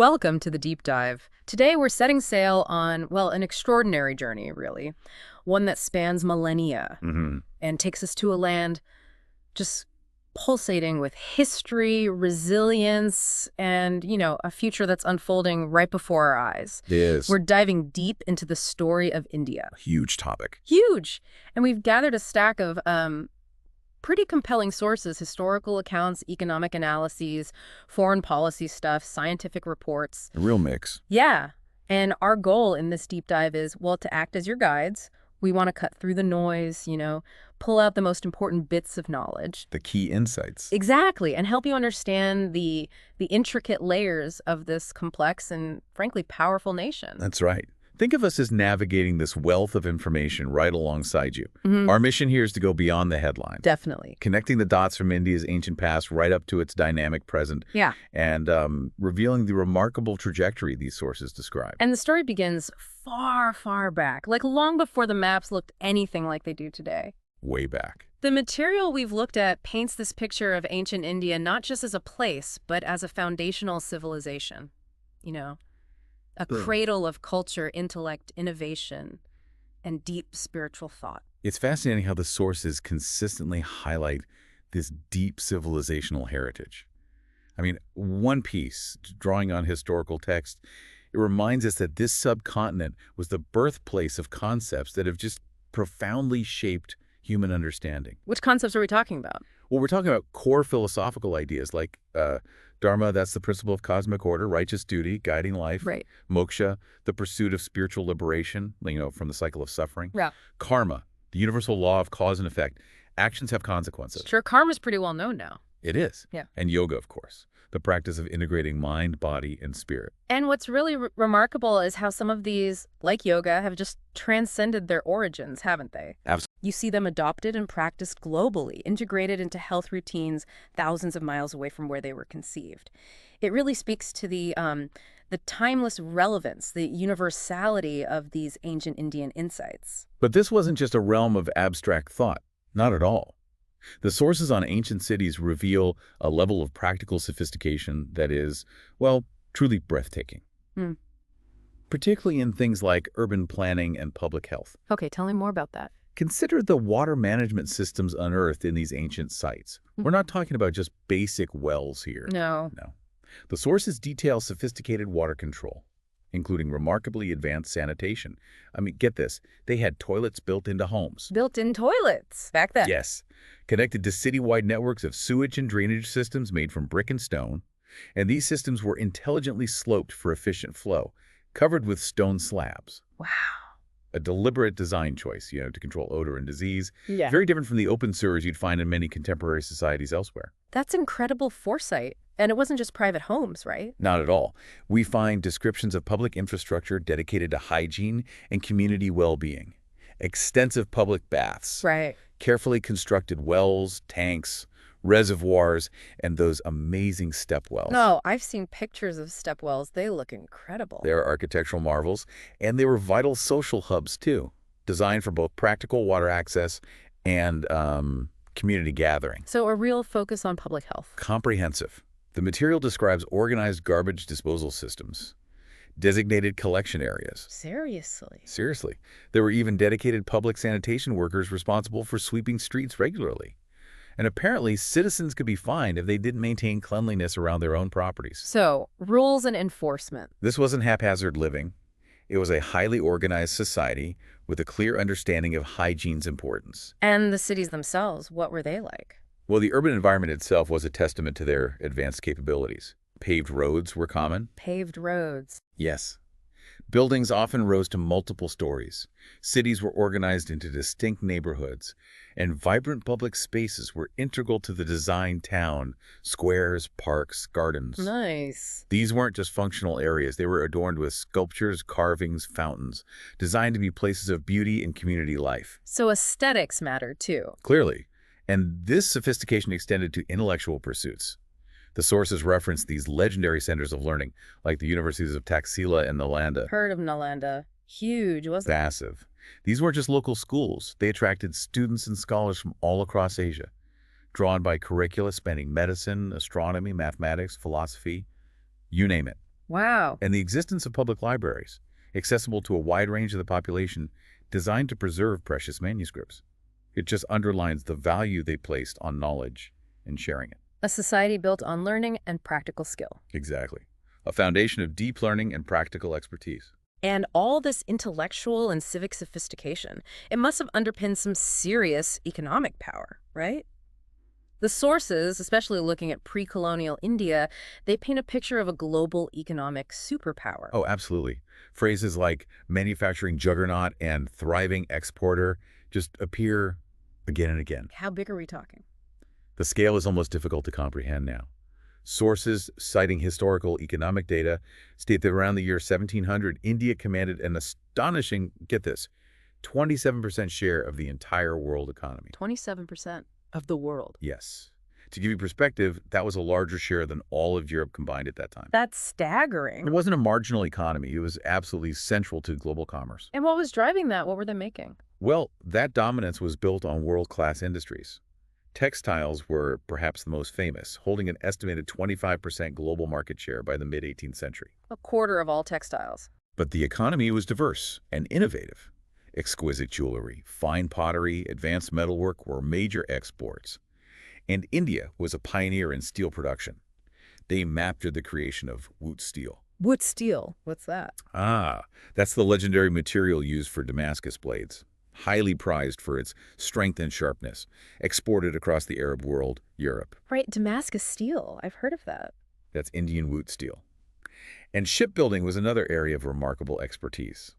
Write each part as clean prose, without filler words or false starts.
Welcome to the deep dive. Today we're setting sail on, well, an extraordinary journey, really. One that spans millennia and takes us to a land just pulsating with history, resilience, and, a future that's unfolding right before our eyes. It is. We're diving deep into the story of India. A huge topic. Huge! And we've gathered a stack of pretty compelling sources: historical accounts, economic analyses, foreign policy stuff, scientific reports. A real mix. Yeah. And our goal in this deep dive is, well, to act as your guides. We want to cut through the noise, pull out the most important bits of knowledge. The key insights. Exactly. And help you understand the intricate layers of this complex and, frankly, powerful nation. That's right. Think of us as navigating this wealth of information right alongside you. Our mission here is to go beyond the headline. Definitely. Connecting the dots from India's ancient past right up to its dynamic present. Yeah. And revealing the remarkable trajectory these sources describe. And the story begins far, far back, like long before the maps looked anything like they do today. Way back. The material we've looked at paints this picture of ancient India not just as a place, but as a foundational civilization. A cradle of culture, intellect, innovation, and deep spiritual thought. It's fascinating how the sources consistently highlight this deep civilizational heritage. I mean, one piece, drawing on historical text, it reminds us that this subcontinent was the birthplace of concepts that have just profoundly shaped human understanding. Which concepts are we talking about? Well, we're talking about core philosophical ideas like Dharma, that's the principle of cosmic order; righteous duty, guiding life; right. Moksha, the pursuit of spiritual liberation, from the cycle of suffering; yeah. Karma, the universal law of cause and effect. Actions have consequences. Sure, karma's pretty well known now. It is. Yeah. And yoga, of course, the practice of integrating mind, body, and spirit. And what's really remarkable is how some of these, like yoga, have just transcended their origins, haven't they? Absolutely. You see them adopted and practiced globally, integrated into health routines thousands of miles away from where they were conceived. It really speaks to the timeless relevance, the universality of these ancient Indian insights. But this wasn't just a realm of abstract thought. Not at all. The sources on ancient cities reveal a level of practical sophistication that is, well, truly breathtaking. Particularly in things like urban planning and public health. Okay, tell me more about that. Consider the water management systems unearthed in these ancient sites. We're not talking about just basic wells here. No. The sources detail sophisticated water control, including remarkably advanced sanitation. I mean, get this, they had toilets built into homes. Built-in toilets back then? Yes, connected to citywide networks of sewage and drainage systems made from brick and stone. And these systems were intelligently sloped for efficient flow, covered with stone slabs. Wow. A deliberate design choice, to control odor and disease. Yeah. Very different from the open sewers you'd find in many contemporary societies elsewhere. That's incredible foresight. And it wasn't just private homes, right? Not at all. We find descriptions of public infrastructure dedicated to hygiene and community well-being. Extensive public baths. Right. Carefully constructed wells, tanks, reservoirs, and those amazing step wells. No, I've seen pictures of step wells. They look incredible. They're architectural marvels, and they were vital social hubs, too, designed for both practical water access and community gathering. So a real focus on public health. Comprehensive. The material describes organized garbage disposal systems, designated collection areas. Seriously? There were even dedicated public sanitation workers responsible for sweeping streets regularly. And apparently, citizens could be fined if they didn't maintain cleanliness around their own properties. So, rules and enforcement. This wasn't haphazard living. It was a highly organized society with a clear understanding of hygiene's importance. And the cities themselves, what were they like? Well, the urban environment itself was a testament to their advanced capabilities. Paved roads were common. Paved roads. Yes. Buildings often rose to multiple stories. Cities were organized into distinct neighborhoods, and vibrant public spaces were integral to the designed town: squares, parks, gardens. Nice. These weren't just functional areas. They were adorned with sculptures, carvings, fountains, designed to be places of beauty and community life. So aesthetics matter too. Clearly. And this sophistication extended to intellectual pursuits. The sources reference these legendary centers of learning, like the universities of Taxila and Nalanda. Heard of Nalanda. Huge, wasn't it? Massive. These weren't just local schools. They attracted students and scholars from all across Asia, drawn by curricula spanning medicine, astronomy, mathematics, philosophy, you name it. Wow. And the existence of public libraries, accessible to a wide range of the population, designed to preserve precious manuscripts. It just underlines the value they placed on knowledge and sharing it. A society built on learning and practical skill. Exactly. A foundation of deep learning and practical expertise. And all this intellectual and civic sophistication, it must have underpinned some serious economic power, right? The sources, especially looking at pre-colonial India, they paint a picture of a global economic superpower. Oh, absolutely. Phrases like manufacturing juggernaut and thriving exporter just appear again and again. How big are we talking? The scale is almost difficult to comprehend now. Sources citing historical economic data state that around the year 1700, India commanded an astonishing, get this, 27% share of the entire world economy. 27% of the world. Yes. To give you perspective, that was a larger share than all of Europe combined at that time. That's staggering. It wasn't a marginal economy. It was absolutely central to global commerce. And what was driving that? What were they making? Well, that dominance was built on world-class industries. Textiles were perhaps the most famous, holding an estimated 25% global market share by the mid-18th century. A quarter of all textiles. But the economy was diverse and innovative. Exquisite jewelry, fine pottery, advanced metalwork were major exports. And India was a pioneer in steel production. They mastered the creation of wood steel. Wood steel? What's that? Ah, that's the legendary material used for Damascus blades. Highly prized for its strength and sharpness, exported across the Arab world, Europe. Right, Damascus steel. I've heard of that. That's Indian wood steel. And shipbuilding was another area of remarkable expertise.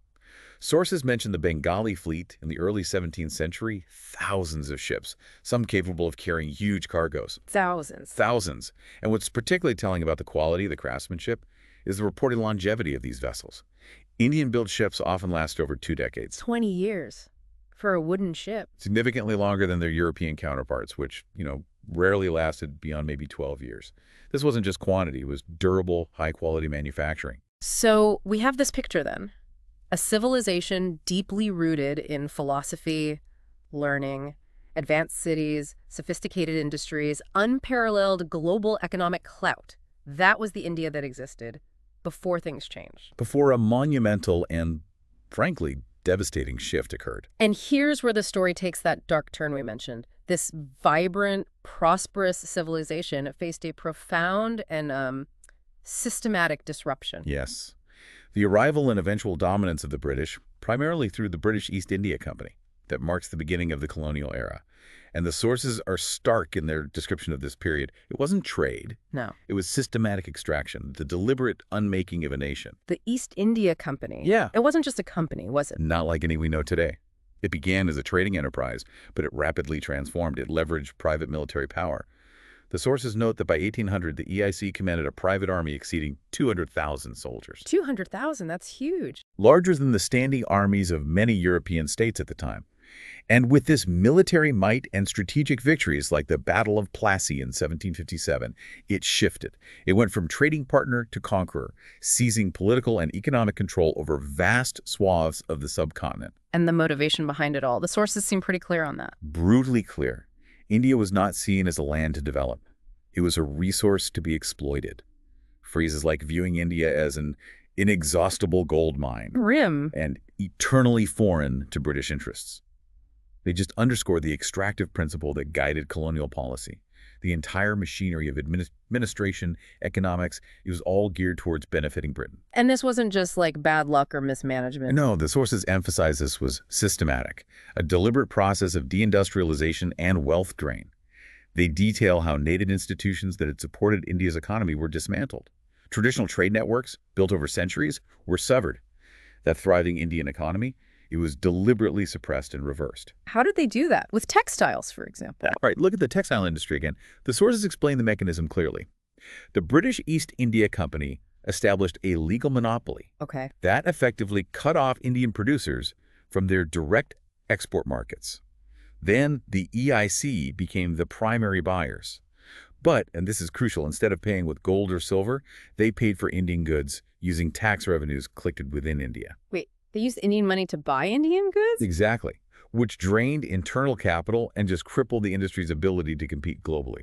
Sources mention the Bengali fleet in the early 17th century, thousands of ships, some capable of carrying huge cargoes. Thousands. Thousands. And what's particularly telling about the quality of the craftsmanship is the reported longevity of these vessels. Indian-built ships often last over 2 decades. 20 years for a wooden ship. Significantly longer than their European counterparts, which, rarely lasted beyond maybe 12 years. This wasn't just quantity, it was durable, high-quality manufacturing. So we have this picture then. A civilization deeply rooted in philosophy, learning, advanced cities, sophisticated industries, unparalleled global economic clout. That was the India that existed before things changed. Before a monumental and, frankly, devastating shift occurred. And here's where the story takes that dark turn we mentioned. This vibrant, prosperous civilization faced a profound and systematic disruption. Yes. The arrival and eventual dominance of the British, primarily through the British East India Company, that marks the beginning of the colonial era. And the sources are stark in their description of this period. It wasn't trade. No. It was systematic extraction, the deliberate unmaking of a nation. The East India Company. Yeah. It wasn't just a company, was it? Not like any we know today. It began as a trading enterprise, but it rapidly transformed. It leveraged private military power. The sources note that by 1800, the EIC commanded a private army exceeding 200,000 soldiers. 200,000, that's huge. Larger than the standing armies of many European states at the time. And with this military might and strategic victories like the Battle of Plassey in 1757, it shifted. It went from trading partner to conqueror, seizing political and economic control over vast swaths of the subcontinent. And the motivation behind it all, the sources seem pretty clear on that. Brutally clear. India was not seen as a land to develop. It was a resource to be exploited. Phrases like viewing India as an inexhaustible gold mine and eternally foreign to British interests. They just underscore the extractive principle that guided colonial policy. The entire machinery of administration, economics, it was all geared towards benefiting Britain. And this wasn't just like bad luck or mismanagement. No, the sources emphasize this was systematic, a deliberate process of deindustrialization and wealth drain. They detail how native institutions that had supported India's economy were dismantled. Traditional trade networks, built over centuries, were severed. That thriving Indian economy, it was deliberately suppressed and reversed. How did they do that? With textiles, for example. All right, look at the textile industry again. The sources explain the mechanism clearly. The British East India Company established a legal monopoly. Okay. That effectively cut off Indian producers from their direct export markets. Then the EIC became the primary buyers. But, and this is crucial, instead of paying with gold or silver, they paid for Indian goods using tax revenues collected within India. Wait. They used Indian money to buy Indian goods? Exactly, which drained internal capital and just crippled the industry's ability to compete globally.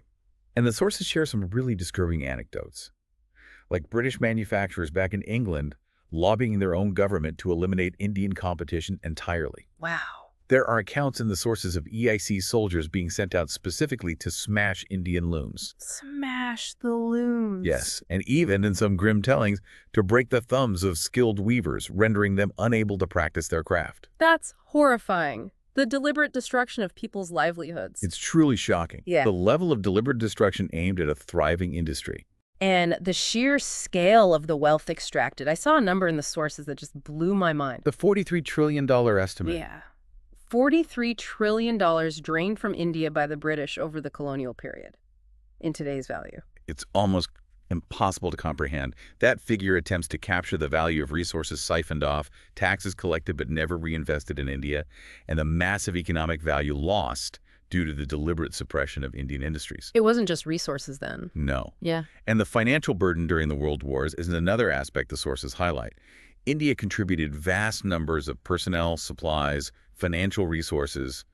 And the sources share some really disturbing anecdotes. like British manufacturers back in England lobbying their own government to eliminate Indian competition entirely. Wow. There are accounts in the sources of EIC soldiers being sent out specifically to smash Indian looms. Smash the looms. Yes, and even in some grim tellings, to break the thumbs of skilled weavers, rendering them unable to practice their craft. That's horrifying. The deliberate destruction of people's livelihoods. It's truly shocking. Yeah. The level of deliberate destruction aimed at a thriving industry. And the sheer scale of the wealth extracted. I saw a number in the sources that just blew my mind. The $43 trillion estimate. Yeah. $43 trillion drained from India by the British over the colonial period in today's value. It's almost impossible to comprehend. That figure attempts to capture the value of resources siphoned off, taxes collected but never reinvested in India, and the massive economic value lost due to the deliberate suppression of Indian industries. It wasn't just resources then. No. Yeah. And the financial burden during the World Wars is another aspect the sources highlight. India contributed vast numbers of personnel, supplies, financial resources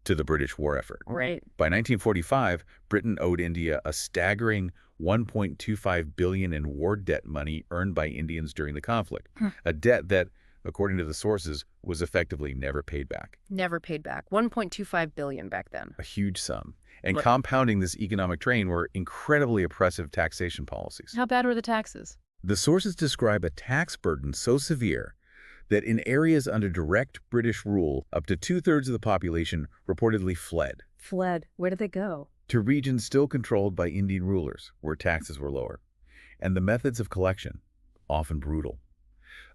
to the British war effort. Right. By 1945, Britain owed India a staggering $1.25 billion in war debt money earned by Indians during the conflict, a debt that, according to the sources, was effectively never paid back. Never paid back. $1.25 billion back then. A huge sum. And Right. compounding this economic drain were incredibly oppressive taxation policies. How bad were the taxes? The sources describe a tax burden so severe that in areas under direct British rule, up to two-thirds of the population reportedly fled Fled. Where did they go? to regions still controlled by Indian rulers, where taxes were lower, and the methods of collection, often brutal.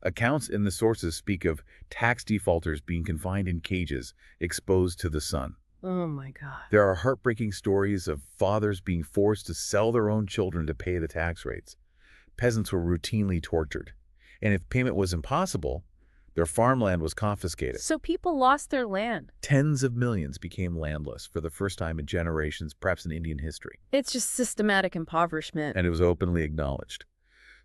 Accounts in the sources speak of tax defaulters being confined in cages, exposed to the sun. Oh my God. There are heartbreaking stories of fathers being forced to sell their own children to pay the tax rates. Peasants were routinely tortured, and if payment was impossible, their farmland was confiscated. So people lost their land. Tens of millions became landless for the first time in generations, perhaps in Indian history, It's just systematic impoverishment. and it was openly acknowledged.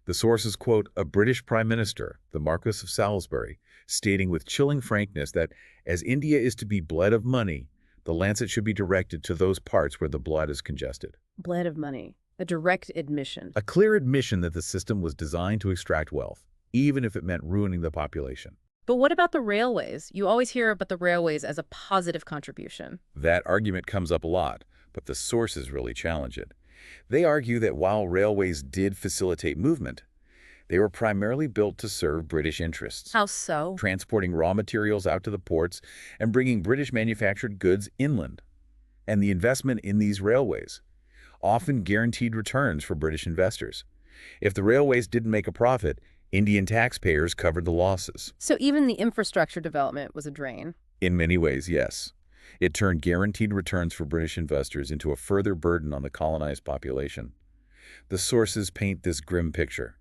The sources quote a British Prime Minister, the Marquis of Salisbury, stating with chilling frankness that as India is to be bled of money, the lancet should be directed to those parts where the blood is congested. Bled of money. A direct admission. A clear admission that the system was designed to extract wealth, even if it meant ruining the population. But what about the railways? You always hear about the railways as a positive contribution. That argument comes up a lot, but the sources really challenge it. They argue that while railways did facilitate movement, they were primarily built to serve British interests, How so? transporting raw materials out to the ports and bringing British manufactured goods inland. And the investment in these railways often guaranteed returns for British investors. If the railways didn't make a profit, Indian taxpayers covered the losses. So even the infrastructure development was a drain. In many ways, yes. It turned guaranteed returns for British investors into a further burden on the colonized population. The sources paint this grim picture.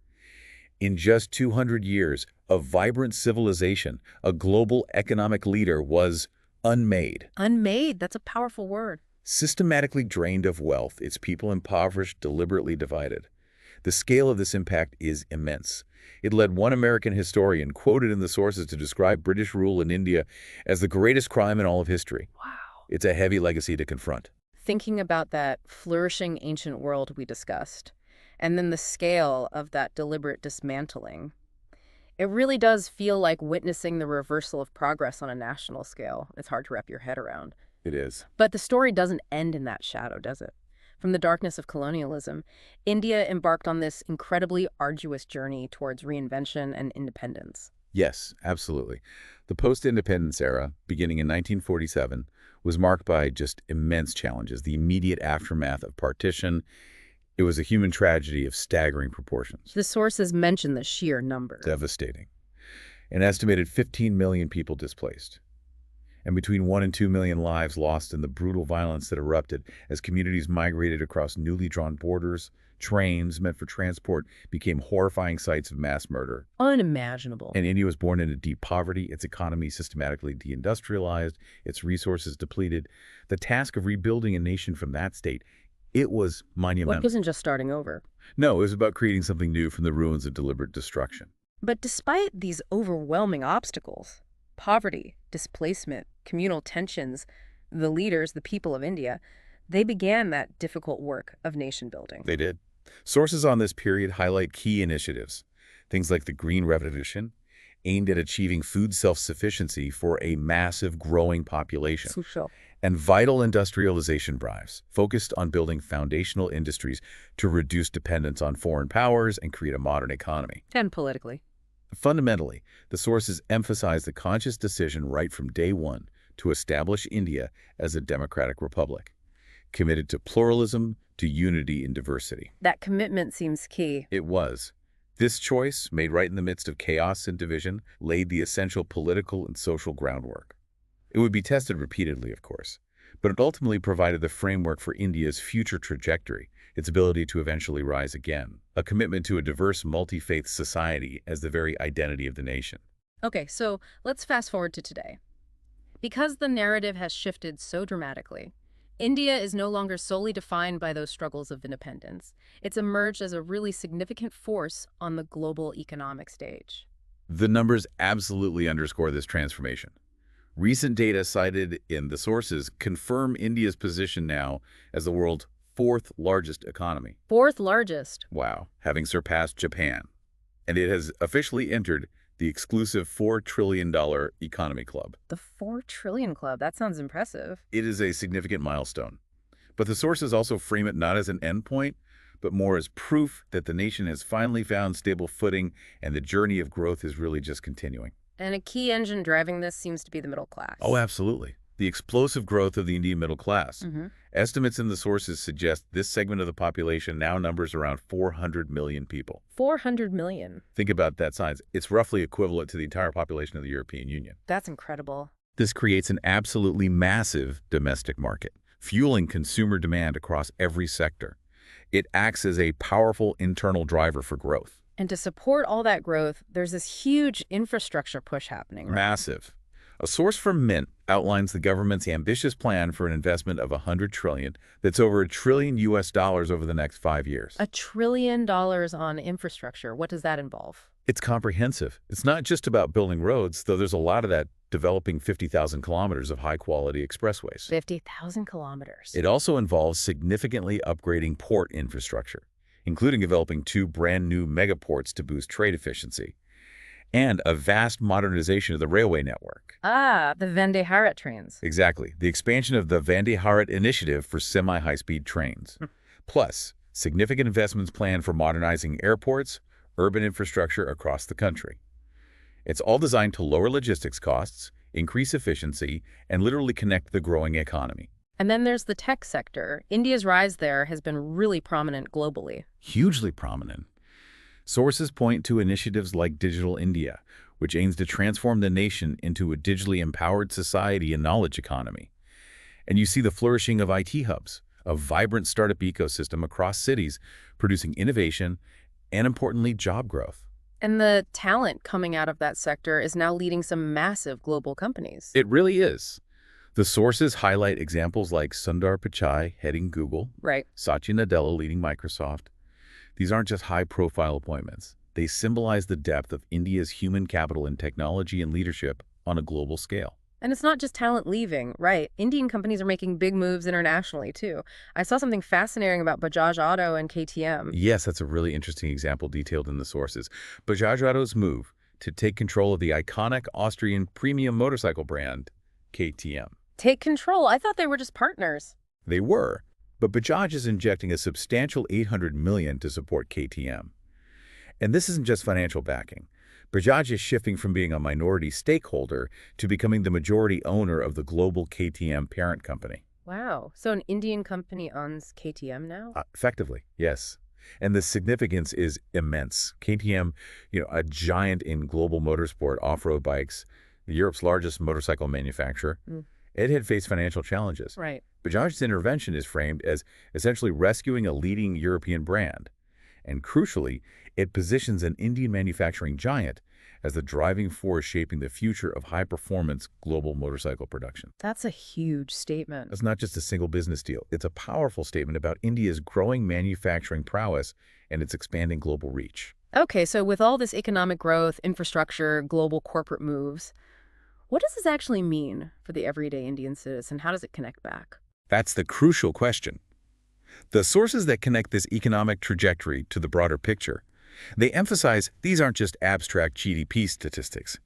In just 200 years, a vibrant civilization, a global economic leader, was unmade. Unmade, that's a powerful word. Systematically drained of wealth, its people impoverished, deliberately divided. The scale of this impact is immense. It led one American historian, quoted in the sources, to describe British rule in India as the greatest crime in all of history. Wow. It's a heavy legacy to confront. Thinking about that flourishing ancient world we discussed, and then the scale of that deliberate dismantling, it really does feel like witnessing the reversal of progress on a national scale. It's hard to wrap your head around. It is. But the story doesn't end in that shadow, does it? From the darkness of colonialism, India embarked on this incredibly arduous journey towards reinvention and independence. Yes, absolutely. The post-independence era, beginning in 1947, was marked by just immense challenges, the immediate aftermath of partition. It was a human tragedy of staggering proportions. The sources mention the sheer number. Devastating. An estimated 15 million people displaced, and between 1 and 2 million lives lost in the brutal violence that erupted as communities migrated across newly drawn borders. Trains meant for transport became horrifying sites of mass murder. Unimaginable. And India was born into deep poverty, its economy systematically deindustrialized, its resources depleted. The task of rebuilding a nation from that state, it was monumental. It wasn't just starting over. No, it was about creating something new from the ruins of deliberate destruction. But despite these overwhelming obstacles, poverty, displacement, communal tensions, the leaders, the people of India, they began that difficult work of nation building. They did. Sources on this period highlight key initiatives, things like the Green Revolution, aimed at achieving food self-sufficiency for a massive growing population, Social. and vital industrialization drives, focused on building foundational industries to reduce dependence on foreign powers and create a modern economy. And politically. Fundamentally, the sources emphasize the conscious decision right from day one to establish India as a democratic republic, committed to pluralism, to unity in diversity. That commitment seems key. It was. This choice, made right in the midst of chaos and division, laid the essential political and social groundwork. It would be tested repeatedly, of course, but it ultimately provided the framework for India's future trajectory, its ability to eventually rise again, a commitment to a diverse, multi-faith society as the very identity of the nation. Okay, so let's fast forward to today. Because the narrative has shifted so dramatically, India is no longer solely defined by those struggles of independence. It's emerged as a really significant force on the global economic stage. The numbers absolutely underscore this transformation. Recent data cited in the sources confirm India's position now as the world's fourth largest economy. Fourth largest. Wow, having surpassed Japan. And it has officially entered the exclusive $4 trillion economy club. The 4 trillion club. That sounds impressive. It is a significant milestone. But the sources also frame it not as an endpoint, but more as proof that the nation has finally found stable footing and the journey of growth is really just continuing. And a key engine driving this seems to be the middle class. Oh, absolutely. The explosive growth of the Indian middle class. Mm-hmm. Estimates in the sources suggest this segment of the population now numbers around 400 million people. 400 million. Think about that size. It's roughly equivalent to the entire population of the European Union. That's incredible. This creates an absolutely massive domestic market, fueling consumer demand across every sector. It acts as a powerful internal driver for growth. And to support all that growth, there's this huge infrastructure push happening. Right? Massive. A source from Mint outlines the government's ambitious plan for an investment of $100 trillion that's over $1 trillion over the next 5 years. $1 trillion on infrastructure. What does that involve? It's comprehensive. It's not just about building roads, though there's a lot of that developing 50,000 kilometers of high-quality expressways. 50,000 kilometers. It also involves significantly upgrading port infrastructure, including developing 2 brand-new megaports to boost trade efficiency, and a vast modernization of the railway network. Ah, the Vande Bharat trains. Exactly. The expansion of the Vande Bharat initiative for semi-high-speed trains. Plus, significant investments planned for modernizing airports, urban infrastructure across the country. It's all designed to lower logistics costs, increase efficiency, and literally connect the growing economy. And then there's the tech sector. India's rise there has been really prominent globally. Hugely prominent. Sources point to initiatives like Digital India, which aims to transform the nation into a digitally empowered society and knowledge economy. And you see the flourishing of IT hubs, a vibrant startup ecosystem across cities, producing innovation and, importantly, job growth. And the talent coming out of that sector is now leading some massive global companies. It really is. The sources highlight examples like Sundar Pichai heading Google, Right. Satya Nadella leading Microsoft. These aren't just high-profile appointments. They symbolize the depth of India's human capital in technology and leadership on a global scale. And it's not just talent leaving, right? Indian companies are making big moves internationally, too. I saw something fascinating about Bajaj Auto and KTM. Yes, that's a really interesting example detailed in the sources. Bajaj Auto's move to take control of the iconic Austrian premium motorcycle brand, KTM. Take control. I thought they were just partners. They were, but Bajaj is injecting a substantial $800 million to support KTM. And this isn't just financial backing. Bajaj is shifting from being a minority stakeholder to becoming the majority owner of the global KTM parent company. Wow. So an Indian company owns KTM now? Effectively, yes. And the significance is immense. KTM, a giant in global motorsport off-road bikes, Europe's largest motorcycle manufacturer, it had faced financial challenges. Right. Bajaj's intervention is framed as essentially rescuing a leading European brand. And crucially, it positions an Indian manufacturing giant as the driving force shaping the future of high-performance global motorcycle production. That's a huge statement. It's not just a single business deal. It's a powerful statement about India's growing manufacturing prowess and its expanding global reach. Okay, so with all this economic growth, infrastructure, global corporate moves, what does this actually mean for the everyday Indian citizen? How does it connect back? That's the crucial question. The sources that connect this economic trajectory to the broader picture, they emphasize these aren't just abstract GDP statistics.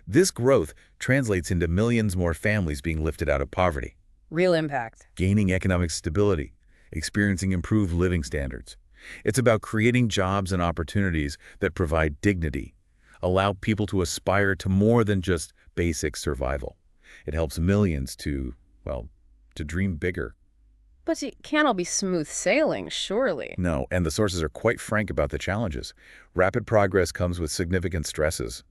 This growth translates into millions more families being lifted out of poverty, Real impact. gaining economic stability, experiencing improved living standards. It's about creating jobs and opportunities that provide dignity, allow people to aspire to more than just basic survival. It helps millions to, well, to dream bigger. But it can't all be smooth sailing, surely. No, and the sources are quite frank about the challenges. Rapid progress comes with significant stresses.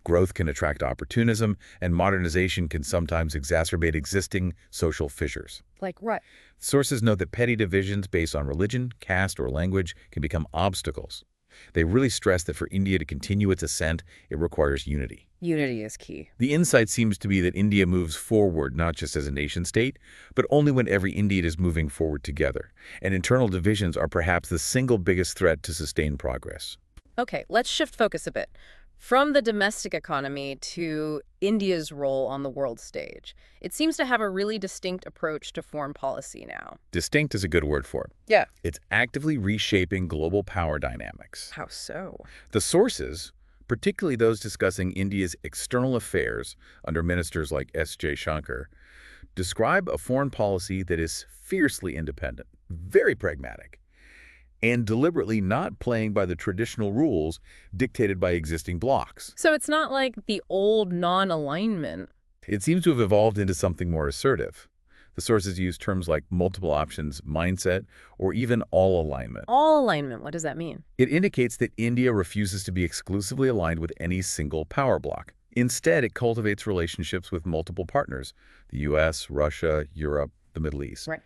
Growth can attract opportunism, and modernization can sometimes exacerbate existing social fissures. Like what? Sources note that petty divisions based on religion, caste, or language can become obstacles. They really stress that for India to continue its ascent, it requires unity. Unity is key. The insight seems to be that India moves forward not just as a nation-state, but only when every Indian is moving forward together, and internal divisions are perhaps the single biggest threat to sustained progress. Okay, let's shift focus a bit. From the domestic economy to India's role on the world stage. It seems to have a really distinct approach to foreign policy now. Distinct is a good word for it. Yeah. It's actively reshaping global power dynamics. How so? The sources, particularly those discussing India's external affairs under ministers like S. Shankar, describe a foreign policy that is fiercely independent, very pragmatic, and deliberately not playing by the traditional rules dictated by existing blocs. So it's not like the old non-alignment. It seems to have evolved into something more assertive. The sources use terms like multiple options, mindset, or even all alignment. All alignment, what does that mean? It indicates that India refuses to be exclusively aligned with any single power bloc. Instead, it cultivates relationships with multiple partners, the US, Russia, Europe, the Middle East. Right.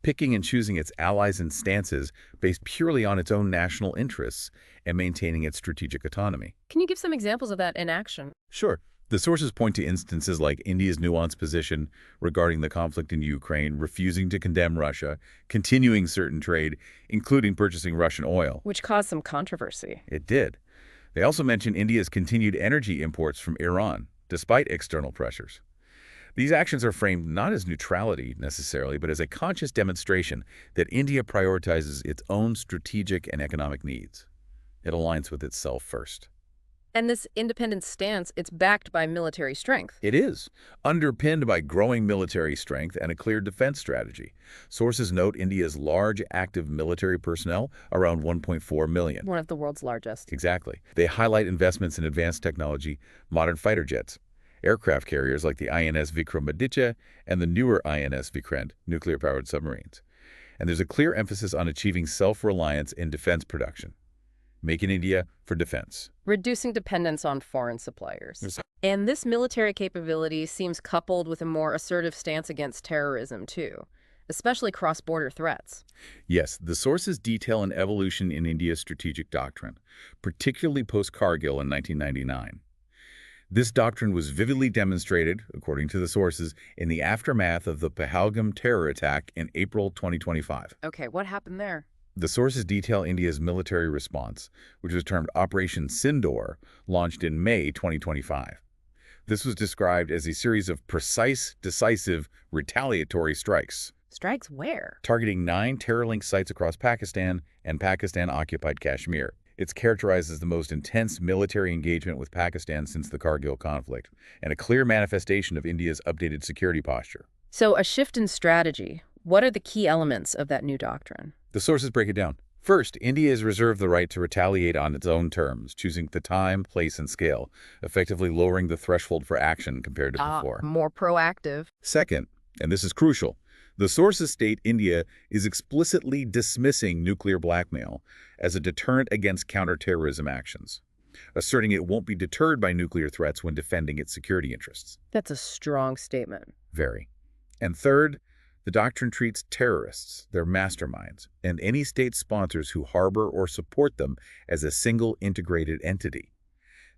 Picking and choosing its allies and stances based purely on its own national interests and maintaining its strategic autonomy. Can you give some examples of that in action? Sure. The sources point to instances like India's nuanced position regarding the conflict in Ukraine, refusing to condemn Russia, continuing certain trade, including purchasing Russian oil. Which caused some controversy. It did. They also mention India's continued energy imports from Iran, despite external pressures. These actions are framed not as neutrality necessarily, but as a conscious demonstration that India prioritizes its own strategic and economic needs. It aligns with itself first. And this independent stance, it's backed by military strength. It is, underpinned by growing military strength and a clear defense strategy. Sources note India's large active military personnel, around 1.4 million. One of the world's largest. Exactly. They highlight investments in advanced technology, modern fighter jets, aircraft carriers like the INS Vikramaditya and the newer INS Vikrant, nuclear-powered submarines. And there's a clear emphasis on achieving self-reliance in defense production. Make in India for defense. Reducing dependence on foreign suppliers. And this military capability seems coupled with a more assertive stance against terrorism, too, especially cross-border threats. Yes, the sources detail an evolution in India's strategic doctrine, particularly post-Kargil in 1999. This doctrine was vividly demonstrated, according to the sources, in the aftermath of the Pahalgam terror attack in April 2025. Okay, what happened there? The sources detail India's military response, which was termed Operation Sindoor, launched in May 2025. This was described as a series of precise, decisive, retaliatory strikes. Strikes where? Targeting 9 terror-linked sites across Pakistan and Pakistan-occupied Kashmir. It's characterized as the most intense military engagement with Pakistan since the Kargil conflict, and a clear manifestation of India's updated security posture. So a shift in strategy. What are the key elements of that new doctrine? The sources break it down. First, India has reserved the right to retaliate on its own terms, choosing the time, place, and scale, effectively lowering the threshold for action compared to before. More proactive. Second, and this is crucial, the sources state India is explicitly dismissing nuclear blackmail as a deterrent against counterterrorism actions, asserting it won't be deterred by nuclear threats when defending its security interests. That's a strong statement. Very. And third, the doctrine treats terrorists, their masterminds, and any state sponsors who harbor or support them as a single integrated entity.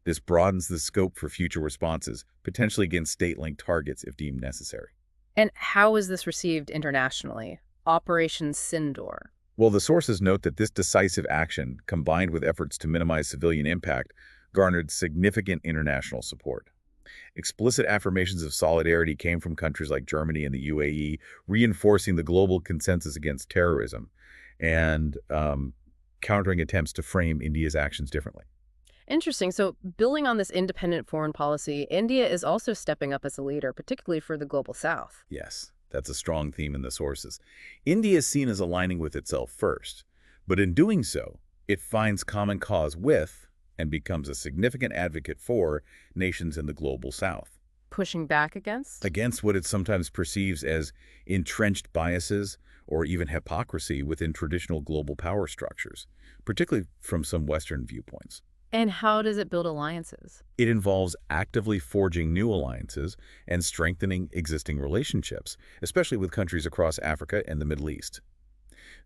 This broadens the scope for future responses, potentially against state-linked targets if deemed necessary. And how is this received internationally? Operation Sindoor. Well, the sources note that this decisive action, combined with efforts to minimize civilian impact, garnered significant international support. Explicit affirmations of solidarity came from countries like Germany and the UAE, reinforcing the global consensus against terrorism and countering attempts to frame India's actions differently. Interesting. So building on this independent foreign policy, India is also stepping up as a leader, particularly for the global south. Yes, that's a strong theme in the sources. India is seen as aligning with itself first, but in doing so, it finds common cause with and becomes a significant advocate for nations in the global south. Pushing back against? Against what it sometimes perceives as entrenched biases or even hypocrisy within traditional global power structures, particularly from some Western viewpoints. And how does it build alliances? It involves actively forging new alliances and strengthening existing relationships, especially with countries across Africa and the Middle East.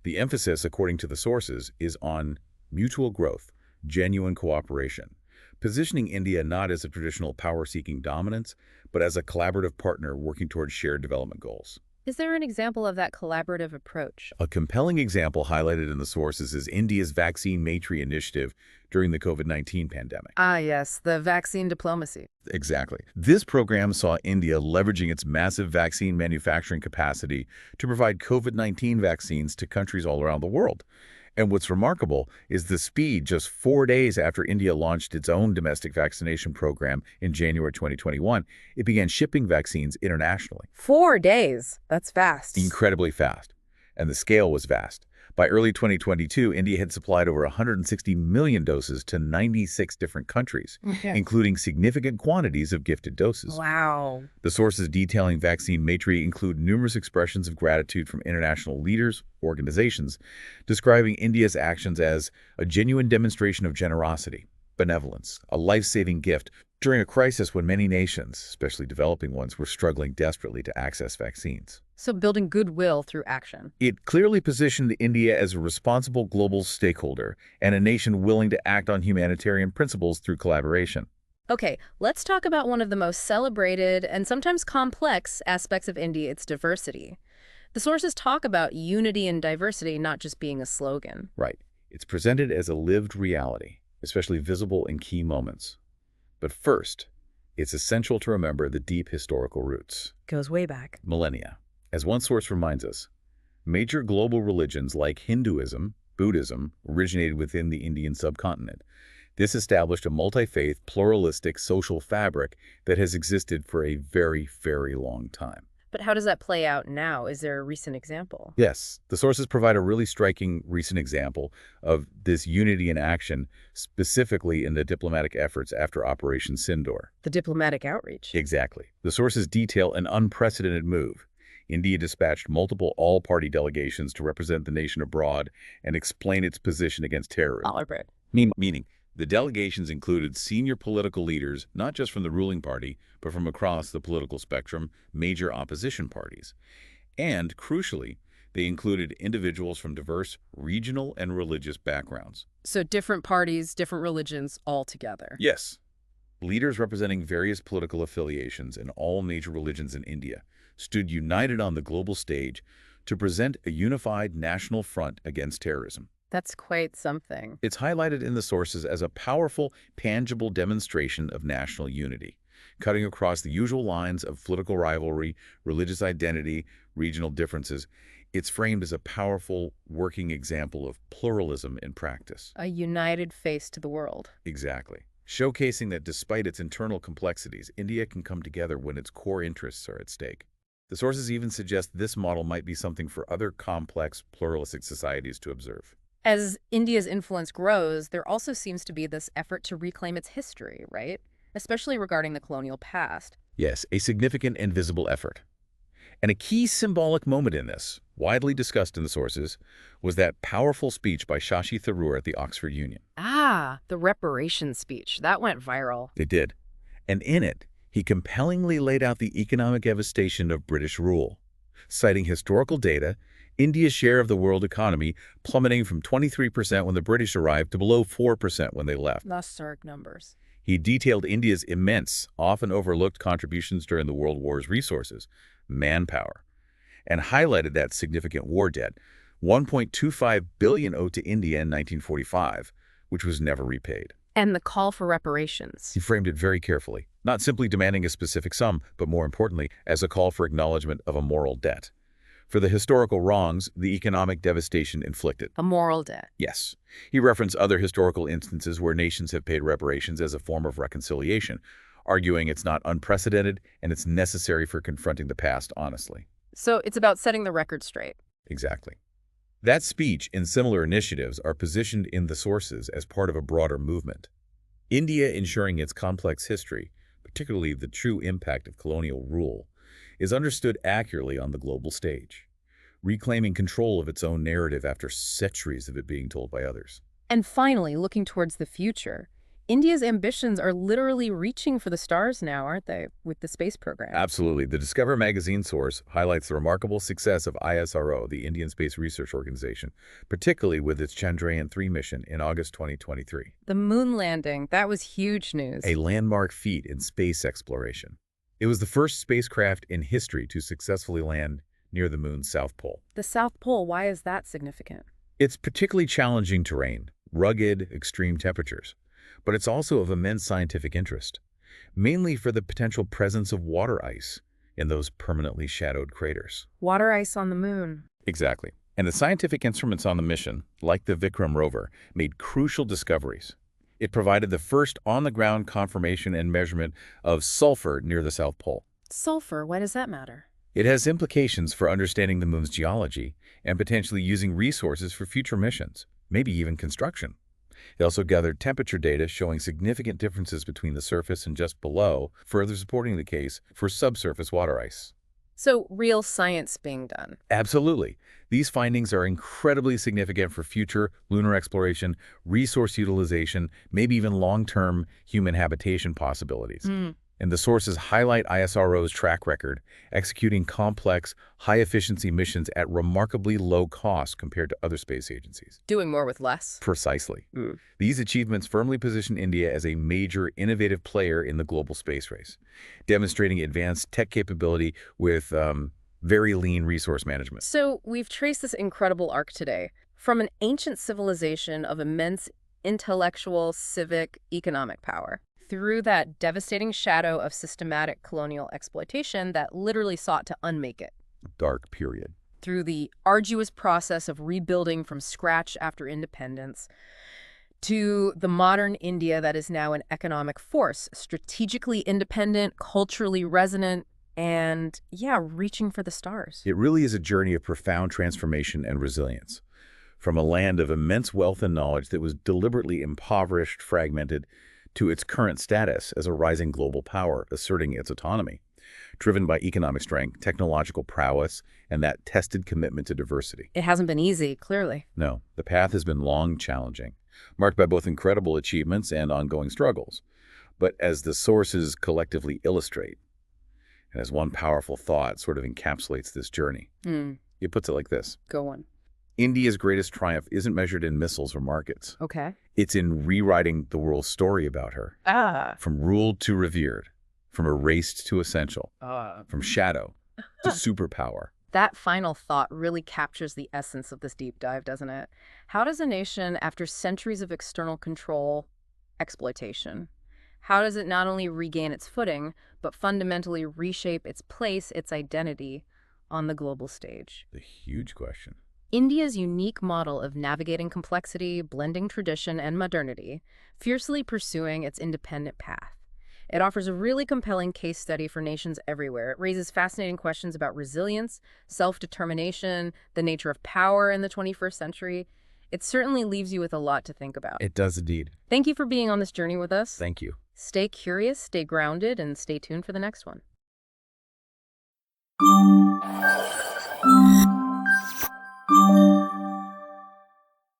The emphasis, according to the sources, is on mutual growth, genuine cooperation, positioning India not as a traditional power-seeking dominance, but as a collaborative partner working towards shared development goals. Is there an example of that collaborative approach? A compelling example highlighted in the sources is India's vaccine Maitri initiative during the COVID-19 pandemic. Ah, yes, the vaccine diplomacy. Exactly. This program saw India leveraging its massive vaccine manufacturing capacity to provide COVID-19 vaccines to countries all around the world. And what's remarkable is the speed just 4 days after India launched its own domestic vaccination program in January 2021, it began shipping vaccines internationally. 4 days. That's fast. Incredibly fast. And the scale was vast. By early 2022, India had supplied over 160 million doses to 96 different countries, including significant quantities of gifted doses. Wow. The sources detailing vaccine Maitri include numerous expressions of gratitude from international leaders, organizations, describing India's actions as a genuine demonstration of generosity, benevolence, a life-saving gift during a crisis when many nations, especially developing ones, were struggling desperately to access vaccines. So building goodwill through action. It clearly positioned India as a responsible global stakeholder and a nation willing to act on humanitarian principles through collaboration. Okay, let's talk about one of the most celebrated and sometimes complex aspects of India, its diversity. The sources talk about unity and diversity not just being a slogan. Right. It's presented as a lived reality, especially visible in key moments. But first, it's essential to remember the deep historical roots. Goes way back. Millennia. As one source reminds us, major global religions like Hinduism, Buddhism originated within the Indian subcontinent. This established a multi-faith, pluralistic social fabric that has existed for a very, very long time. But how does that play out now? Is there a recent example? Yes, the sources provide a really striking recent example of this unity in action, specifically in the diplomatic efforts after Operation Sindoor. The diplomatic outreach. Exactly. The sources detail an unprecedented move. India dispatched multiple all-party delegations to represent the nation abroad and explain its position against terrorism. Meaning, the delegations included senior political leaders, not just from the ruling party, but from across the political spectrum, major opposition parties. And, crucially, they included individuals from diverse regional and religious backgrounds. So different parties, different religions, all together. Yes. Leaders representing various political affiliations and all major religions in India stood united on the global stage to present a unified national front against terrorism. That's quite something. It's highlighted in the sources as a powerful, tangible demonstration of national unity, cutting across the usual lines of political rivalry, religious identity, regional differences. It's framed as a powerful, working example of pluralism in practice. A united face to the world. Exactly. Showcasing that despite its internal complexities, India can come together when its core interests are at stake. The sources even suggest this model might be something for other complex, pluralistic societies to observe. As India's influence grows, there also seems to be this effort to reclaim its history, right? Especially regarding the colonial past. Yes, a significant and visible effort. And a key symbolic moment in this, widely discussed in the sources, was that powerful speech by Shashi Tharoor at the Oxford Union. Ah, the reparations speech. That went viral. It did. And in it, he compellingly laid out the economic devastation of British rule, citing historical data, India's share of the world economy plummeting from 23% when the British arrived to below 4% when they left. That's stark numbers. He detailed India's immense, often overlooked contributions during the World War's resources, manpower, and highlighted that significant war debt, $1.25 billion owed to India in 1945, which was never repaid. And the call for reparations. He framed it very carefully, not simply demanding a specific sum, but more importantly, as a call for acknowledgment of a moral debt. For the historical wrongs, the economic devastation inflicted. A moral debt. Yes. He referenced other historical instances where nations have paid reparations as a form of reconciliation, arguing it's not unprecedented and it's necessary for confronting the past honestly. So it's about setting the record straight. Exactly. That speech and similar initiatives are positioned in the sources as part of a broader movement. India, ensuring its complex history, particularly the true impact of colonial rule, is understood accurately on the global stage, reclaiming control of its own narrative after centuries of it being told by others. And finally, looking towards the future, India's ambitions are literally reaching for the stars now, aren't they, with the space program? Absolutely. The Discover magazine source highlights the remarkable success of ISRO, the Indian Space Research Organization, particularly with its Chandrayaan 3 mission in August 2023. The moon landing, that was huge news. A landmark feat in space exploration. It was the first spacecraft in history to successfully land near the moon's south pole. The South Pole, why is that significant? It's particularly challenging terrain, rugged, extreme temperatures, but it's also of immense scientific interest, mainly for the potential presence of water ice in those permanently shadowed craters. Water ice on the moon. Exactly. And the scientific instruments on the mission, like the Vikram rover, made crucial discoveries. It provided the first on-the-ground confirmation and measurement of sulfur near the South Pole. Sulfur, why does that matter? It has implications for understanding the moon's geology and potentially using resources for future missions, maybe even construction. They also gathered temperature data showing significant differences between the surface and just below, further supporting the case for subsurface water ice. So, real science being done. Absolutely. These findings are incredibly significant for future lunar exploration, resource utilization, maybe even long-term human habitation possibilities. And the sources highlight ISRO's track record, executing complex, high-efficiency missions at remarkably low cost compared to other space agencies. Doing more with less. Precisely. These achievements firmly position India as a major, innovative player in the global space race, demonstrating advanced tech capability with very lean resource management. So we've traced this incredible arc today, from an ancient civilization of immense intellectual, civic, economic power, through that devastating shadow of systematic colonial exploitation that literally sought to unmake it. Dark period. Through the arduous process of rebuilding from scratch after independence, to the modern India that is now an economic force, strategically independent, culturally resonant, and, reaching for the stars. It really is a journey of profound transformation and resilience. From a land of immense wealth and knowledge that was deliberately impoverished, fragmented, to its current status as a rising global power asserting its autonomy, driven by economic strength, technological prowess, and that tested commitment to diversity. It hasn't been easy, clearly. No, the path has been long challenging, marked by both incredible achievements and ongoing struggles. But as the sources collectively illustrate, and as one powerful thought sort of encapsulates this journey, it puts it like this. Go on. India's greatest triumph isn't measured in missiles or markets. Okay. It's in rewriting the world's story about her. From ruled to revered, from erased to essential, from shadow to superpower. That final thought really captures the essence of this deep dive, doesn't it? How does a nation, after centuries of external control, exploitation, how does it not only regain its footing, but fundamentally reshape its place, its identity on the global stage? The huge question. India's unique model of navigating complexity, blending tradition and modernity, fiercely pursuing its independent path. It offers a really compelling case study for nations everywhere. It raises fascinating questions about resilience, self-determination, the nature of power in the 21st century. It certainly leaves you with a lot to think about. It does indeed. Thank you for being on this journey with us. Thank you. Stay curious, stay grounded, and stay tuned for the next one.